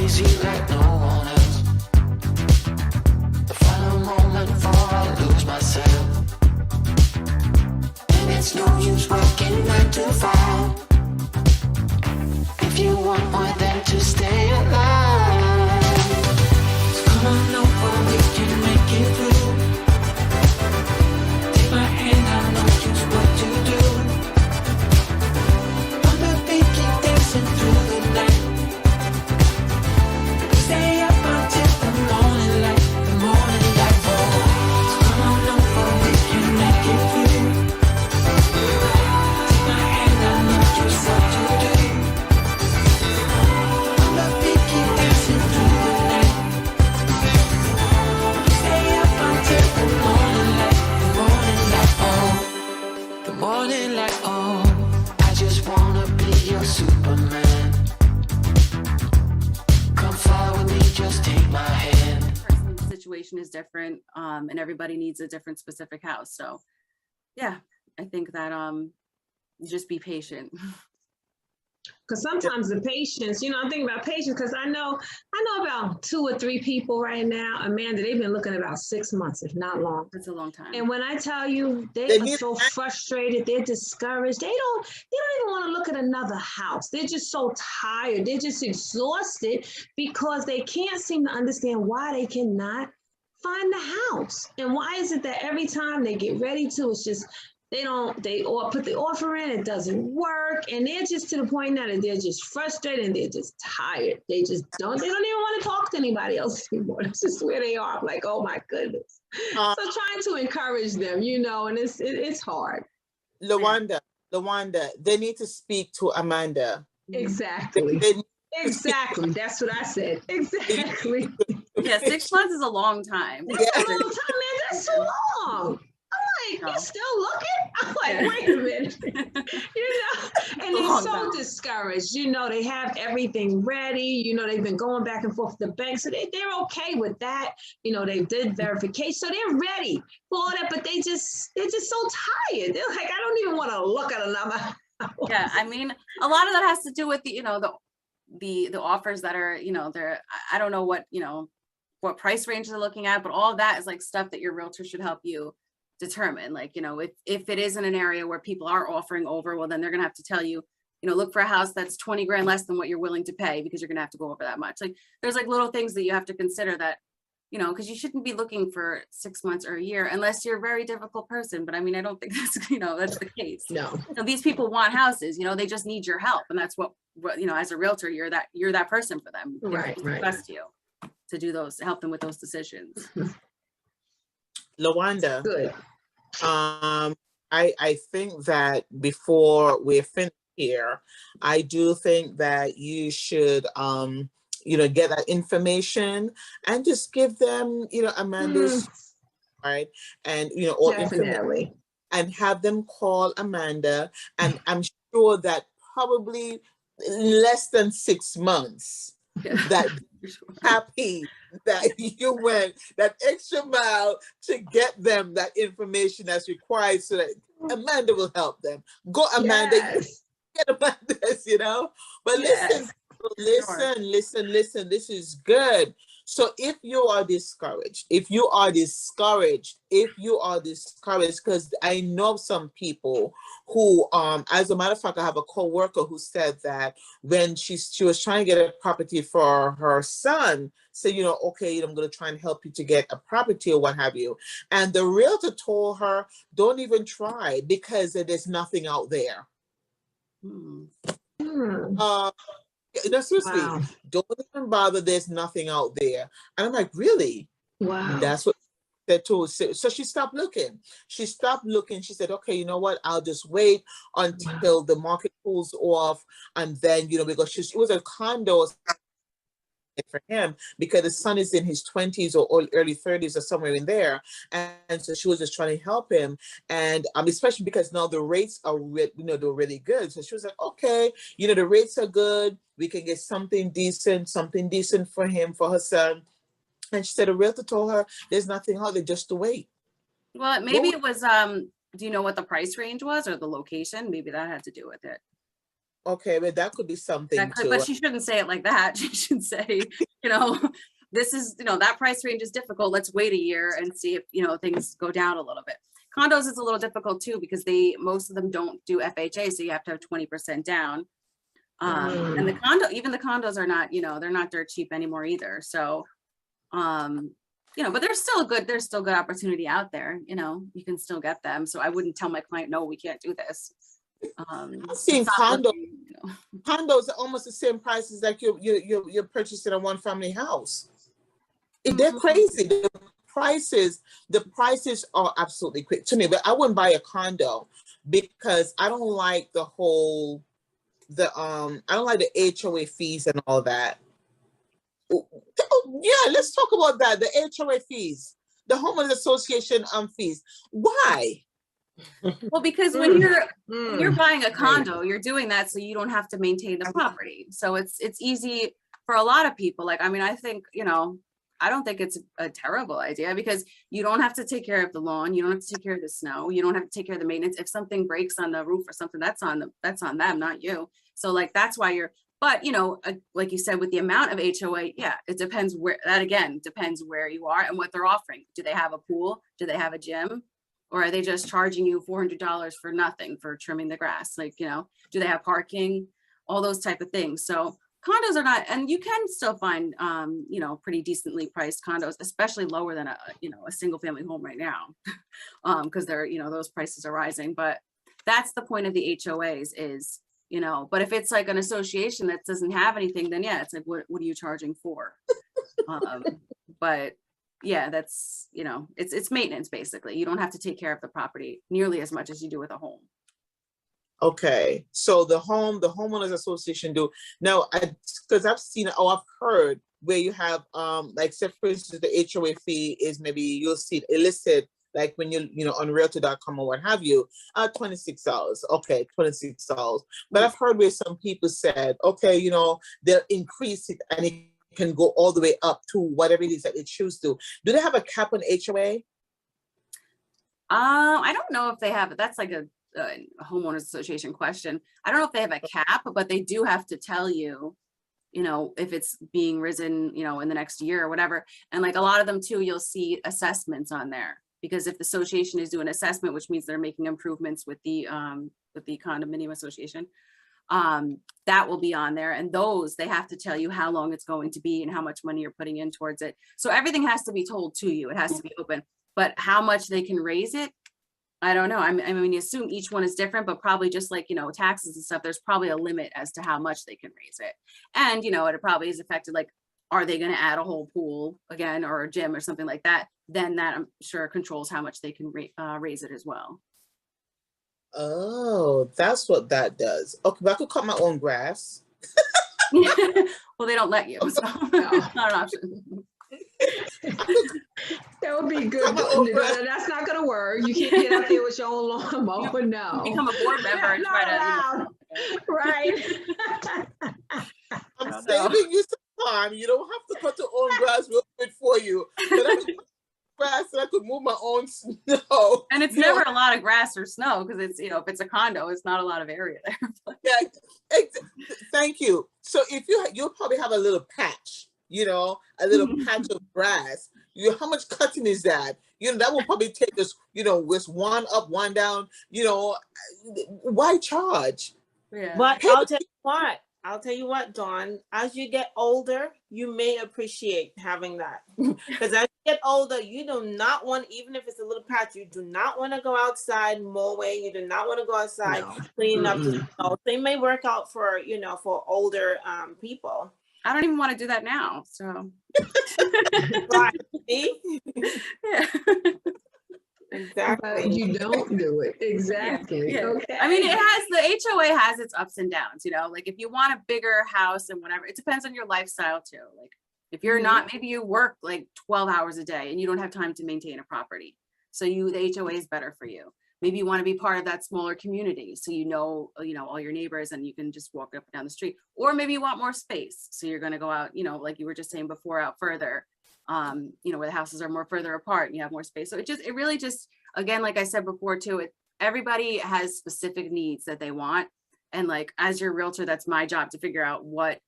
crazy like no one else. The final moment before I lose myself. And it's no use working 9 to 5 if you want more than to stay alive. So come on over, we can make it through. Take my hand, I know just what to do. On the beat, keep dancing through the night. Stay up until the morning light, the morning light. Oh, so come on over, we can make it through. Take my hand, I know just what to do. On the beat, keep dancing through the night. Stay up until the morning light, the morning light. Oh, the morning light. Oh, I just wanna be your Superman. Come fly with me, just take my hand. Person's situation is different, and everybody needs a different specific house. So yeah, I think that just be patient. Because sometimes the patience, I'm thinking about patience because I know about 2 or 3 people right now, Amanda, they've been looking about 6 months, if not long. It's a long time. And when I tell you they are so frustrated, they're discouraged, they don't even want to look at another house. They're just so tired. They're just exhausted because they can't seem to understand why they cannot find the house. And why is it that every time they get ready to, it's just they put the offer in, it doesn't work, and they're just to the point now that they're just frustrated and they're just tired. They don't even want to talk to anybody else anymore. That's just where they are. I'm like, oh my goodness. So trying to encourage them, and it's hard. Lawanda, they need to speak to Amanda. Exactly. Exactly. That's what I said. Exactly. Yeah, 6 months is a long time. That's a long time, man. That's so long. I'm like, you're still looking? I'm like, wait a minute. And they're so discouraged. They have everything ready. They've been going back and forth with the bank. So they're okay with that. They did verification. So they're ready for all that, but they're just so tired. They're like, I don't even want to look at another house. Yeah, I mean, a lot of that has to do with the offers that are, they're, I don't know what price range they're looking at, but all of that is like stuff that your realtor should help you determine. Like, if it is in an area where people are offering over, well, then they're gonna have to tell you, look for a house that's 20 grand less than what you're willing to pay, because you're gonna have to go over that much. Like, there's like little things that you have to consider that, because you shouldn't be looking for 6 months or a year unless you're a very difficult person. But I mean, I don't think that's that's the case. No. These people want houses, they just need your help, and that's what as a realtor, you're that person for them. Right. Trust you to do those, help them with those decisions. Lawanda, good. I think that before we're finished here, I do think that you should get that information and just give them Amanda's right, and all Definitely. and have them call Amanda, and I'm sure that probably in less than 6 months that happy that you went that extra mile to get them that information that's required so that Amanda will help them. Go, Amanda. Yes. Get Amanda's, But Yes. listen, this is good. So if you are discouraged, because I know some people who, as a matter of fact, I have a co-worker who said that when she was trying to get a property for her son, said, okay, I'm going to try and help you to get a property or what have you. And the realtor told her, don't even try because there's nothing out there. Seriously, Wow. don't even bother. There's nothing out there. And I'm like, really? Wow. That's what they told. So she stopped looking. She said, okay, you know what? I'll just wait until the market cools off. And then, because it was a condo for him because the son is in his 20s or early 30s or somewhere in there, and so she was just trying to help him, and especially because now the rates are they're really good. So she was like, okay, the rates are good, we can get something decent for him, for her son. And she said a realtor told her there's nothing out there, just to wait. Well, maybe it was do you know what the price range was or the location? Maybe that had to do with it. Okay, but that could be something That could, too. but she shouldn't say it like that. She should say, you know, this is, you know, that price range is difficult. Let's wait a year and see if, you know, things go down a little bit. Condos is a little difficult too, because most of them don't do FHA. So you have to have 20% down. And the condo, even the condos are not, you know, they're not dirt cheap anymore either. So, you know, but there's still good opportunity out there. You know, you can still get them. So I wouldn't tell my client, no, we can't do this. I've seen stop condos. looking, you know. Condos are almost the same prices like you're purchasing a one family house. They're crazy. The prices are absolutely quick to me. But I wouldn't buy a condo because I don't like the whole I don't like the HOA fees and all that. Oh, yeah, let's talk about that. The HOA fees, the homeowners association fees. Why? Well, because when you're buying a condo, you're doing that so you don't have to maintain the property. So it's easy for a lot of people. Like, I mean, I think, you know, I don't think it's a terrible idea because you don't have to take care of the lawn, you don't have to take care of the snow, you don't have to take care of the maintenance. If something breaks on the roof or something, that's on them, not you. So like that's why but you know, like you said, with the amount of HOA, yeah, it depends depends where you are and what they're offering. Do they have a pool? Do they have a gym? Or are they just charging you $400 for nothing for trimming the grass? Like, you know, do they have parking? All those type of things. So condos are not, and you can still find, you know, pretty decently priced condos, especially lower than a single family home right now, because they're, you know, those prices are rising. But that's the point of the HOAs is, you know, but if it's like an association that doesn't have anything, then yeah, it's like, what are you charging for? But yeah, that's, you know, it's maintenance basically. You don't have to take care of the property nearly as much as you do with a home. Okay, so the homeowners association do now, because I've seen I've heard where you have like say for instance the HOA fee is maybe you'll see it listed like when you know on Realtor.com or what have you, $26. Okay, $26. But I've heard where some people said, okay, you know, they'll increase it and it can go all the way up to whatever it is that they choose to. Do they have a cap on HOA? I don't know if they have it. That's like a homeowners association question. I don't know if they have a cap, but they do have to tell you, you know, if it's being risen, you know, in the next year or whatever. And like a lot of them too, you'll see assessments on there because if the association is doing assessment, which means they're making improvements with the condominium association, that will be on there. And those, they have to tell you how long it's going to be and how much money you're putting in towards it. So everything has to be told to you. It has to be open, but how much they can raise it, I don't know. I mean, you assume each one is different, but probably just like, you know, taxes and stuff, there's probably a limit as to how much they can raise it. And, you know, it probably is affected, like, are they going to add a whole pool again or a gym or something like that? Then that I'm sure controls how much they can raise it as well. Oh, that's what that does. Okay, but I could cut my own grass. Well, they don't let you, so it's not an option. That would be good. That's not gonna work. You can't get out there with your own lawnmower. No. Become a board member and try to. Right. I'm saving you some time. You don't have to cut your own grass real quick for you. But I could grass and I could move my own snow. And it's never a lot of grass or snow because it's, you know, if it's a condo, it's not a lot of area there. Yeah, thank you. So if you'll probably have a little patch, you know, a little patch of grass. How much cutting is that? You know, that will probably take us, you know, with one up, one down, you know, why charge? Yeah. But I'll tell you what, Dawn, as you get older, you may appreciate having that. Because as you get older, you do not want, even if it's a little patch, you do not want to go outside mowing. You do not want to go outside cleaning up the snow. They may work out for, you know, for older people. I don't even want to do that now. So. Right. See? Yeah. Exactly. You don't do it. Exactly. Yeah. Okay. I mean, the HOA has its ups and downs, you know, like if you want a bigger house and whatever, it depends on your lifestyle too. Like if you're not, maybe you work like 12 hours a day and you don't have time to maintain a property. So the HOA is better for you. Maybe you want to be part of that smaller community. So, you know, all your neighbors and you can just walk up and down the street, or maybe you want more space. So you're going to go out, you know, like you were just saying before, out further, you know, where the houses are more further apart and you have more space. So it really just, again, like I said before too, everybody has specific needs that they want. And like, as your realtor, that's my job to figure out what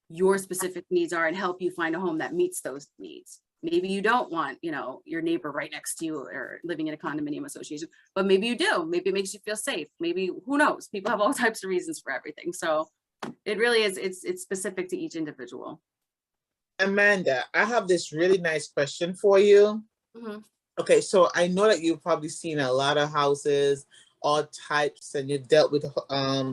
your specific needs are and help you find a home that meets those needs. Maybe you don't want, you know, your neighbor right next to you or living in a condominium association, but maybe you do. Maybe it makes you feel safe. Maybe, who knows? People have all types of reasons for everything. So it really is, it's specific to each individual. Amanda, I have this really nice question for you. Mhm. Okay, so I know that you've probably seen a lot of houses, all types, and you've dealt with,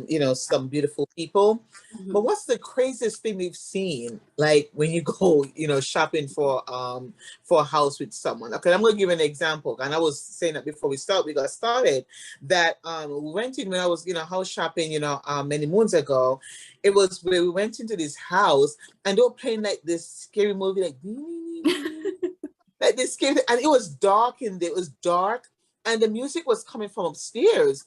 you know, some beautiful people. Mhm. But what's the craziest thing you've seen, like when you go, you know, shopping for a house with someone? Okay, I'm gonna give an example. And I was saying that before we got started, that we went in when I was, you know, house shopping, you know, many moons ago. It was where we went into this house and they were playing like this scary movie, like like this scary, and it was dark in there. It was dark, and the music was coming from upstairs.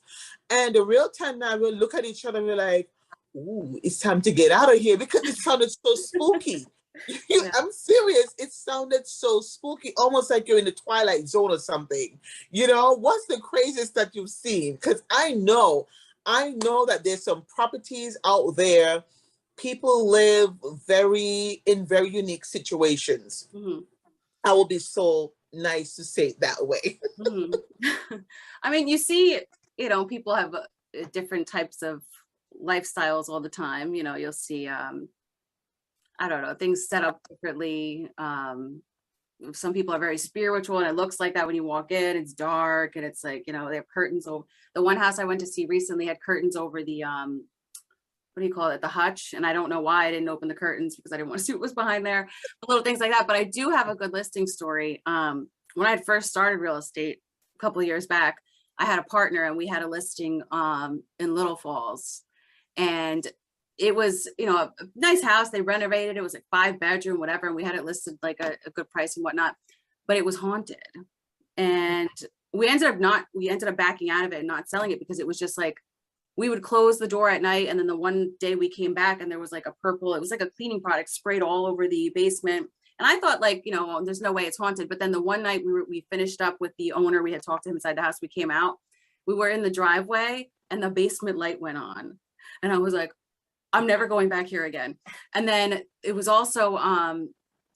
And the realtor and I will look at each other and we're like, ooh, it's time to get out of here because it sounded so spooky. Yeah. I'm serious. It sounded so spooky, almost like you're in the Twilight Zone or something. You know, what's the craziest that you've seen? Because I know that there's some properties out there. People live in very unique situations. Mhm. I will be so nice to say it that way. Mhm. I mean, you see, you know, people have different types of lifestyles all the time. You know, you'll see, I don't know, things set up differently. Some people are very spiritual and it looks like that when you walk in. It's dark and it's like, you know, they have curtains over. The one house I went to see recently had curtains over the what do you call it, the hutch, and I don't know why I didn't open the curtains because I didn't want to see what was behind there, little things like that. But I do have a good listing story. When I had first started real estate a couple of years back, I had a partner and we had a listing in Little Falls, and it was, you know, a nice house. They renovated. It was like 5-bedroom, whatever, and we had it listed like a good price and whatnot, but it was haunted. And we ended up backing out of it and not selling it because it was just like, we would close the door at night, and then the one day we came back and there was like it was like a cleaning product sprayed all over the basement. And I thought, like, you know, there's no way it's haunted. But then the one night we finished up with the owner, we had talked to him inside the house, we came out, we were in the driveway and the basement light went on. And I was like, I'm never going back here again. And then it was also I don't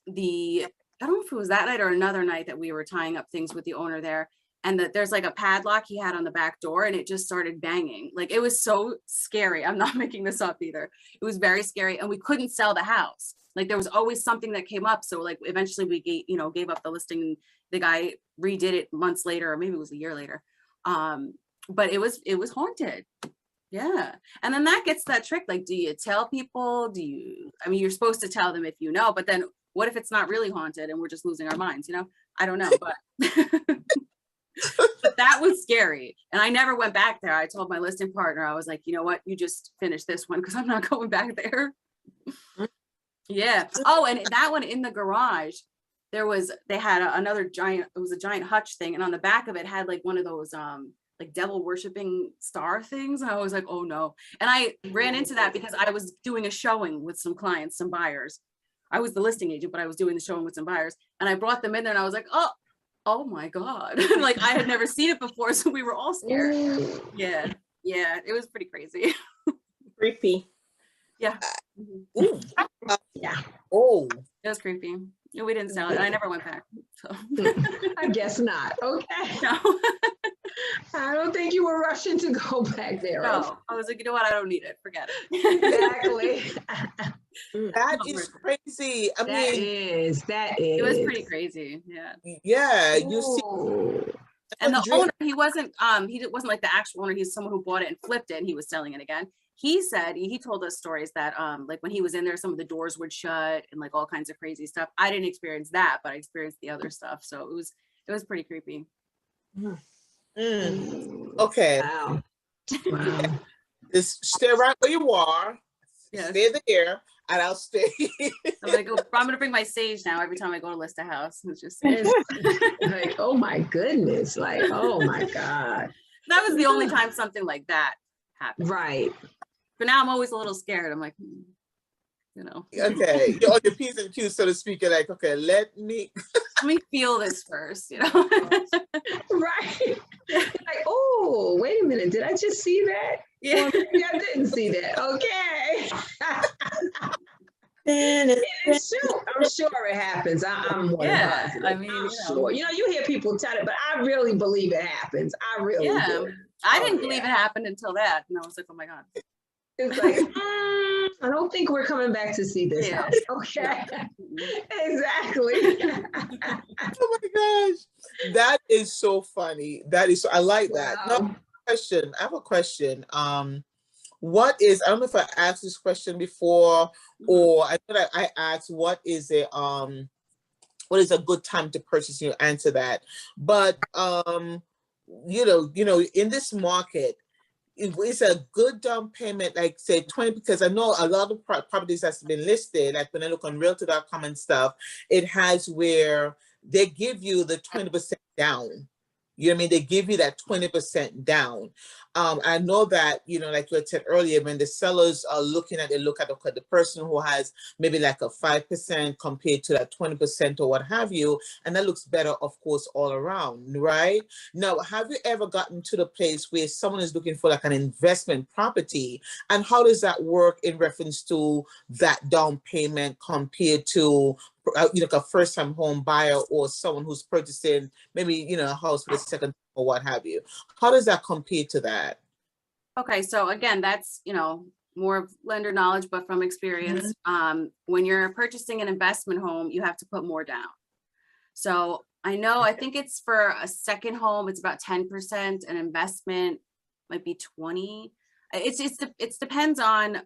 know if it was that night or another night that we were tying up things with the owner there. And that there's like a padlock he had on the back door and it just started banging. Like, it was so scary. I'm not making this up either. It was very scary, and we couldn't sell the house. Like, there was always something that came up. So like eventually we gave up the listing. The guy redid it months later, or maybe it was a year later. But it was haunted. Yeah. And then that gets that trick. Like, do you tell people? I mean, you're supposed to tell them if you know, but then what if it's not really haunted and we're just losing our minds, you know? I don't know, but but that was scary. And I never went back there. I told my listing partner, I was like, you know what, you just finish this one because I'm not going back there. Yeah. Oh, and that one in the garage, they had another giant, it was a giant hutch thing. And on the back of it had like one of those like devil worshiping star things. And I was like, oh no. And I ran into that because I was doing a showing with some clients, some buyers. I was the listing agent, but I was doing the showing with some buyers. And I brought them in there and I was like, oh my God. Like, I had never seen it before. So we were all scared. Yeah. Yeah. It was pretty crazy. Creepy. Yeah. Ooh. Yeah. Oh. It was creepy. We didn't sell it. I never went back. So. I guess not. Okay. No. I don't think you were rushing to go back there. No. I was like, you know what? I don't need it. Forget it. Exactly. That is crazy. I mean, that is. It was pretty crazy. Yeah. Yeah, you see. Ooh. And the owner, he wasn't like the actual owner. He's someone who bought it and flipped it and he was selling it again. He said, he told us stories that like when he was in there, some of the doors would shut and like all kinds of crazy stuff. I didn't experience that, but I experienced the other stuff. So it was pretty creepy. Okay. Wow. Wow. Just stay right where you are. Yes. Stay there, and I'll stay. I'm gonna bring my sage now every time I go to list a house. It's just Like, oh my goodness. Like, oh my God. that was the only time something like that happened. Right. But now I'm always a little scared. I'm like, you know. Okay, you're on your P's and Q's, so to speak. You're like, okay, let me. let me feel this first, you know? Right. Like, oh, wait a minute. Did I just see that? Yeah. Or maybe I didn't see that. Okay. It's true. I'm sure it happens. I'm more than Yeah, positive. I mean, I'm you know. sure. You know, you hear people tell it, but I really believe it happens. I really Yeah. do. I Oh, didn't yeah. believe it happened until that. And I was like, oh my God. It's like, I don't think we're coming back to see this Yeah. house. Okay. Exactly. Oh my gosh, that is so funny. That is so, I like that. Now, Wow. question. I have a question. What is, I don't know if I asked this question before, or I thought I asked what is a good time to purchase, you answer that. But in this market, it's a good down payment, like say 20, because I know a lot of properties that's been listed, like when I look on Realtor.com and stuff, it has where they give you the 20% down. You know what I mean? They give you that 20% down. I know that, like you had said earlier, when the sellers are looking at, they look at the person who has maybe like a 5% compared to that 20% or what have you. And that looks better, of course, all around, right? Now, have you ever gotten to the place where someone is looking for like an investment property? And how does that work in reference to that down payment compared to like a first-time home buyer or someone who's purchasing maybe a house for the second time or what have you? How does that compare to that? Okay, so again, that's more of lender knowledge, but from experience, when you're purchasing an investment home, you have to put more down. So I think it's for a second home, it's about 10%, an investment might be 20. It depends on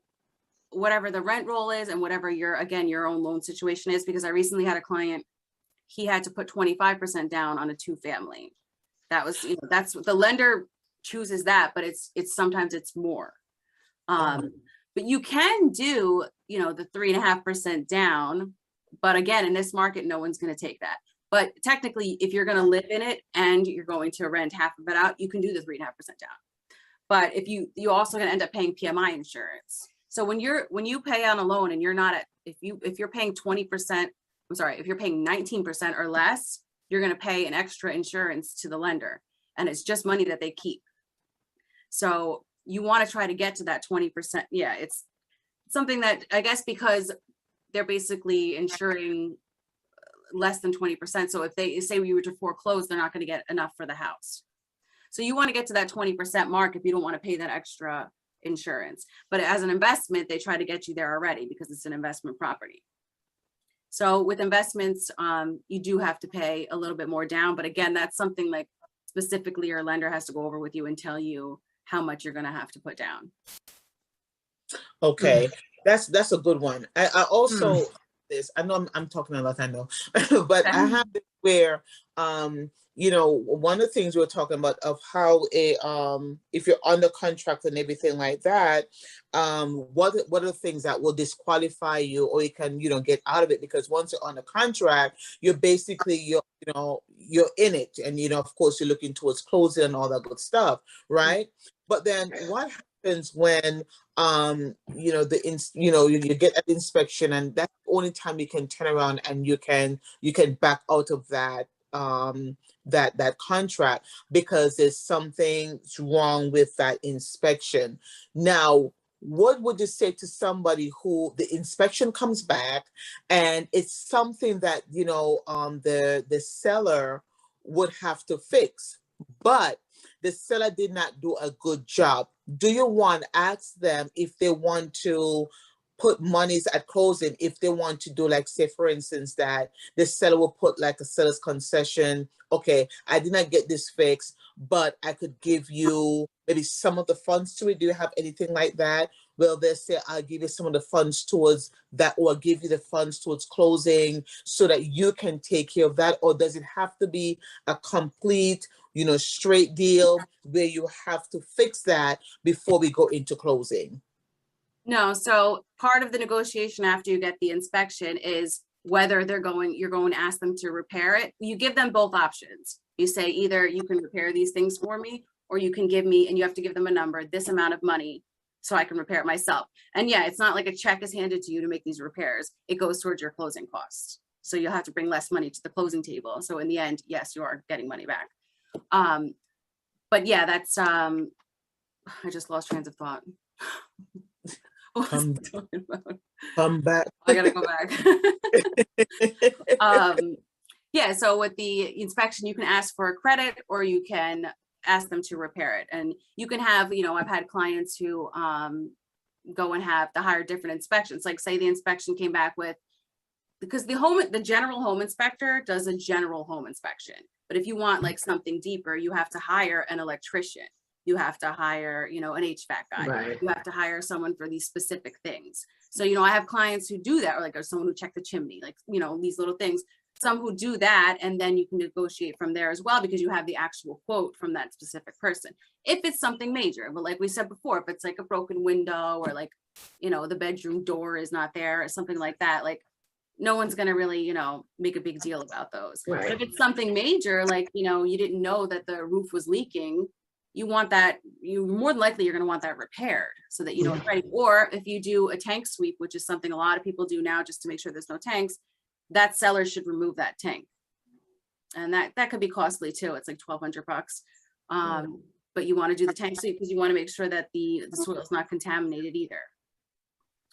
whatever the rent roll is and whatever your own loan situation is, because I recently had a client, he had to put 25% down on a 2-family. That was, that's what the lender chooses that, but it's sometimes it's more. But you can do, the 3.5% down. But again, in this market, no one's going to take that. But technically, if you're going to live in it and you're going to rent half of it out, you can do the 3.5% down. But if you also going to end up paying PMI insurance. So when you pay on a loan and you're not at, if you're paying 20%, if you're paying 19% or less, you're going to pay an extra insurance to the lender, and it's just money that they keep. So you want to try to get to that 20%. Yeah, it's something that I guess because they're basically insuring less than 20%. So if they say we were to foreclose, they're not going to get enough for the house. So you want to get to that 20% mark if you don't want to pay that extra insurance. But as an investment, they try to get you there already because it's an investment property. So with investments, you do have to pay a little bit more down. But again, that's something like specifically your lender has to go over with you and tell you how much you're going to have to put down. Okay, that's a good one. I also this. I know I'm talking a lot. I know, but I have this where one of the things we were talking about of how if you're under contract and everything like that, what are the things that will disqualify you, or you can get out of it? Because once you're on a contract, you're basically you're in it, and of course you're looking towards closing and all that good stuff, right? But then what happens when you get an inspection, and that's the only time you can turn around and you can back out of that that contract because there's something wrong with that inspection. Now, what would you say to somebody who the inspection comes back and it's something that the seller would have to fix, but the seller did not do a good job? Do you want to ask them if they want to put monies at closing, if they want to do, like, say for instance, that the seller will put like a seller's concession? Okay, I did not get this fixed, but I could give you maybe some of the funds to it. Do you have anything like that? Well, they say, I'll give you some of the funds towards that, or I'll give you the funds towards closing so that you can take care of that? Or does it have to be a complete, straight deal where you have to fix that before we go into closing? No, so part of the negotiation after you get the inspection is whether you're going to ask them to repair it. You give them both options. You say either you can repair these things for me, or you can give me, and you have to give them a number, this amount of money, so I can repair it myself. And yeah, it's not like a check is handed to you to make these repairs. It goes towards your closing costs. So you'll have to bring less money to the closing table. So in the end, yes, you are getting money back. But yeah, that's, I just lost trains of thought. What was I talking about? Come back. I gotta go back. Yeah, so with the inspection, you can ask for a credit or you can ask them to repair it. And you can have, you know, I've had clients who go and have to hire different inspections. Like say the inspection came back with, because the general home inspector does a general home inspection. But if you want like something deeper, you have to hire an electrician. You have to hire, you know, an HVAC guy. Right. You have to hire someone for these specific things. So, you know, I have clients who do that, or like, or someone who checked the chimney, like, you know, these little things. Some who do that, and then you can negotiate from there as well, because you have the actual quote from that specific person. If it's something major, but like we said before, if it's like a broken window or like, you know, the bedroom door is not there or something like that, like no one's going to really, you know, make a big deal about those. Right. But if it's something major, like, you know, you didn't know that the roof was leaking, you want that, you more than likely you're going to want that repaired so that you know it's ready. Or if you do a tank sweep, which is something a lot of people do now just to make sure there's no tanks, that seller should remove that tank. And that could be costly too. It's like $1,200. But you want to do the tank sweep because you want to make sure that the soil is not contaminated either.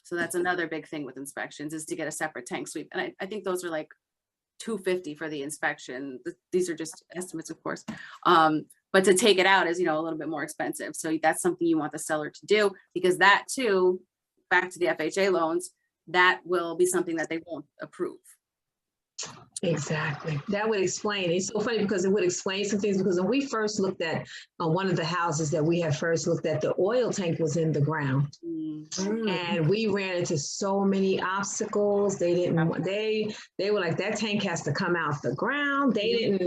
So that's another big thing with inspections, is to get a separate tank sweep. And I think those are like $250 for the inspection. These are just estimates, of course. But to take it out is, you know, a little bit more expensive. So that's something you want the seller to do, because that too, back to the FHA loans, that will be something that they won't approve. Exactly. That would explain. It's so funny because it would explain some things, because when we first looked at one of the houses that we had first looked at, the oil tank was in the ground. And we ran into so many obstacles. They didn't want, they were like, that tank has to come out the ground. They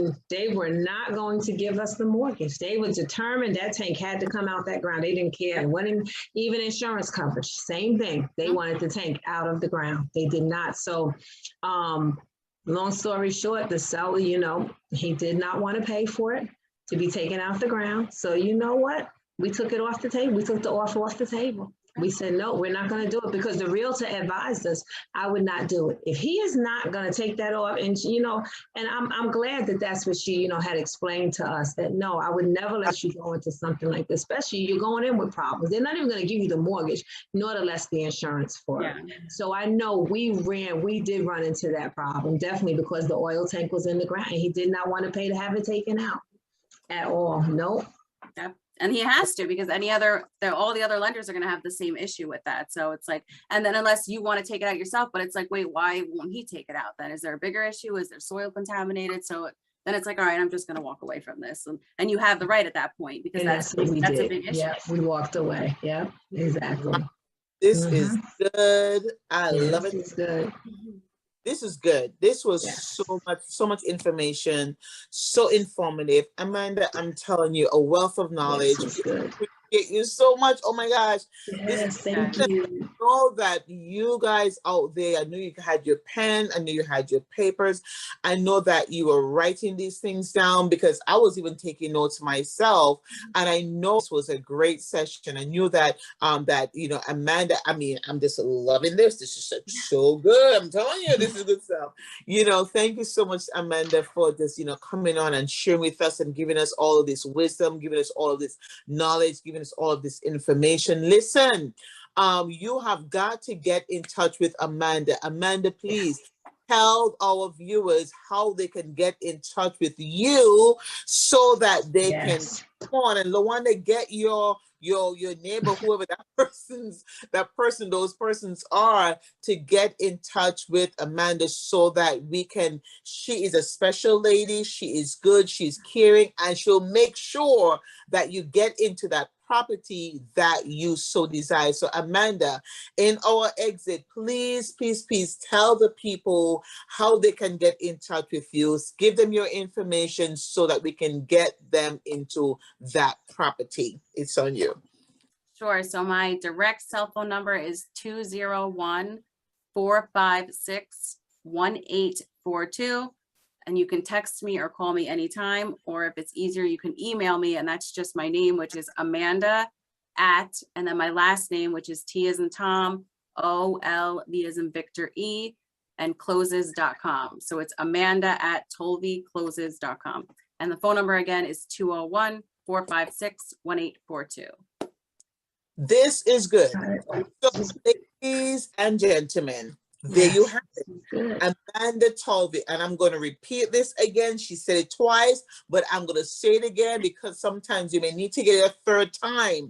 were not going to give us the mortgage. They were determined that tank had to come out that ground. They didn't care. It wasn't even insurance coverage. Same thing. They wanted the tank out of the ground. They did not. So, long story short, the seller, you know, he did not want to pay for it to be taken off the ground. So you know what? We took it off the table. We took the offer off the table. We said, no, we're not going to do it, because the realtor advised us I would not do it. If he is not going to take that off, and, you know, and I'm glad that that's what she, you know, had explained to us, that no, I would never let you go into something like this, especially you're going in with problems. They're not even going to give you the mortgage, nor to less the insurance for it. So I know we did run into that problem, definitely, because the oil tank was in the ground and he did not want to pay to have it taken out at all. Nope. Yep. And he has to, because all the other lenders are going to have the same issue with that. So it's like, and then unless you want to take it out yourself, but it's like, wait, why won't he take it out then? Is there a bigger issue? Is there soil contaminated? So then it's like, all right, I'm just going to walk away from this. And you have the right at that point, because that's a big issue. Yeah, we walked away. Yeah, exactly. This is good. I love it. This is good. This is good. This was so much information, so informative. Amanda, I'm telling you, a wealth of knowledge. This is good. Appreciate you so much. Oh my gosh. Yes, thank you. I know that you guys out there, I knew you had your pen, I knew you had your papers. I know that you were writing these things down, because I was even taking notes myself. And I know this was a great session. I knew that you know, Amanda, I mean, I'm just loving this. This is so good. I'm telling you, this is good stuff. You know, thank you so much, Amanda, for just, you know, coming on and sharing with us and giving us all of this wisdom, giving us all of this knowledge, giving us all of this information. Listen, you have got to get in touch with Amanda. Amanda, please tell our viewers how they can get in touch with you, so that they can come on and Lawanda, get your neighbor, whoever those persons are, to get in touch with Amanda, so that she is a special lady. She is good. She's caring, and she'll make sure that you get into that property that you so desire. So Amanda, in our exit, please tell the people how they can get in touch with you. Give them your information so that we can get them into that property. It's on you. Sure. So my direct cell phone number is 201-456-1842. And you can text me or call me anytime, or if it's easier, you can email me, and that's just my name, which is Amanda and then my last name, which is T as in Tom, O-L, V as in Victor, E, and closes.com. So it's Amanda@tolvecloses.com. And the phone number again is 201-456-1842. This is good. Got So, it. ladies and gentlemen, there you have it. Good. Amanda Tolve, and I'm going to repeat this again. She said it twice, but I'm going to say it again because sometimes you may need to get it a third time.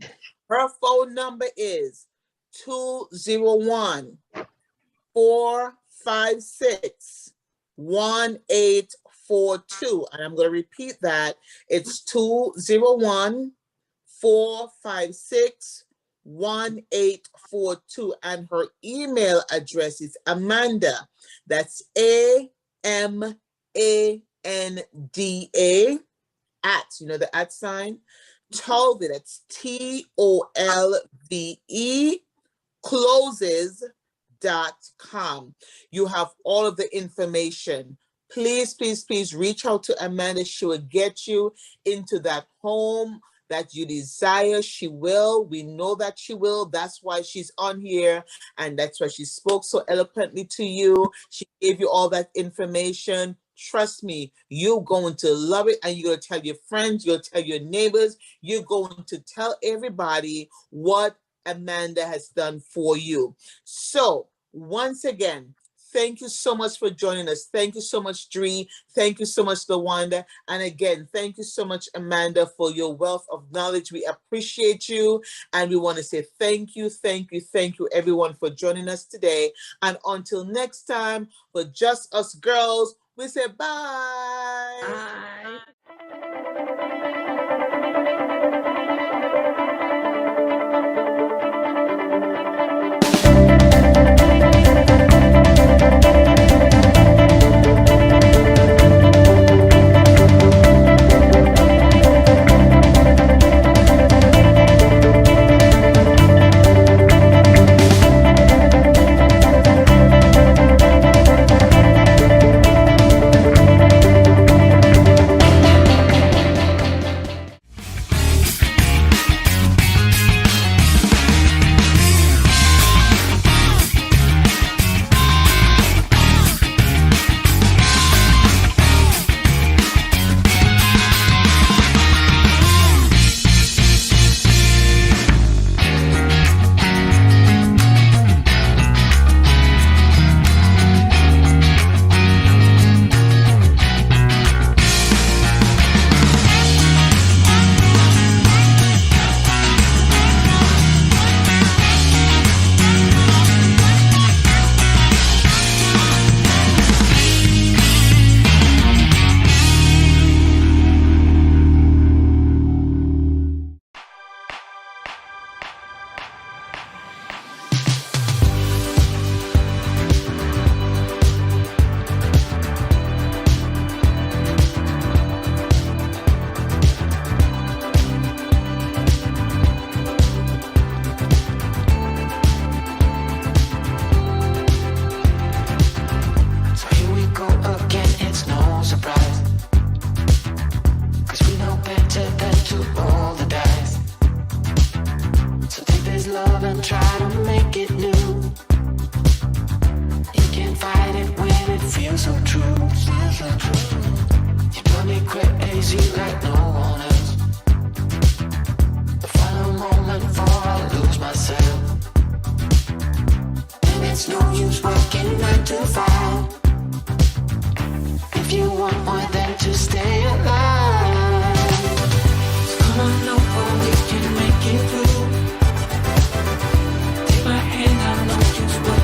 Her phone number is 201-456-1842. And I'm going to repeat that. It's 201-456-1842, and her email address is Amanda, that's AMANDA at, you know, the at sign, Tolve, that's TOLVE, closes.com. You have all of the information. Please, please, please reach out to Amanda. She will get you into that home that you desire. She will. We know that she will. That's why she's on here, and that's why she spoke so eloquently to you. She gave you all that information. Trust me, you're going to love it, and you're going to tell your friends, you're going to tell your neighbors, you're going to tell everybody what Amanda has done for you. So once again, thank you so much for joining us. Thank you so much, Dree. Thank you so much, LaWanda. And again, thank you so much, Amanda, for your wealth of knowledge. We appreciate you. And we want to say thank you, thank you, thank you, everyone, for joining us today. And until next time, for Just Us Girls, we say bye. Bye. So here we go again, it's no surprise. 'Cause we know better than to roll the dice. So take this love and try to make it new. You can't fight it when it feels so true. You drive me crazy like no one else. The final moment before I lose myself. And it's no use working 9 to 5 if you want more than to stay alive. So come on over, we can make it through. Take my hand, I know just what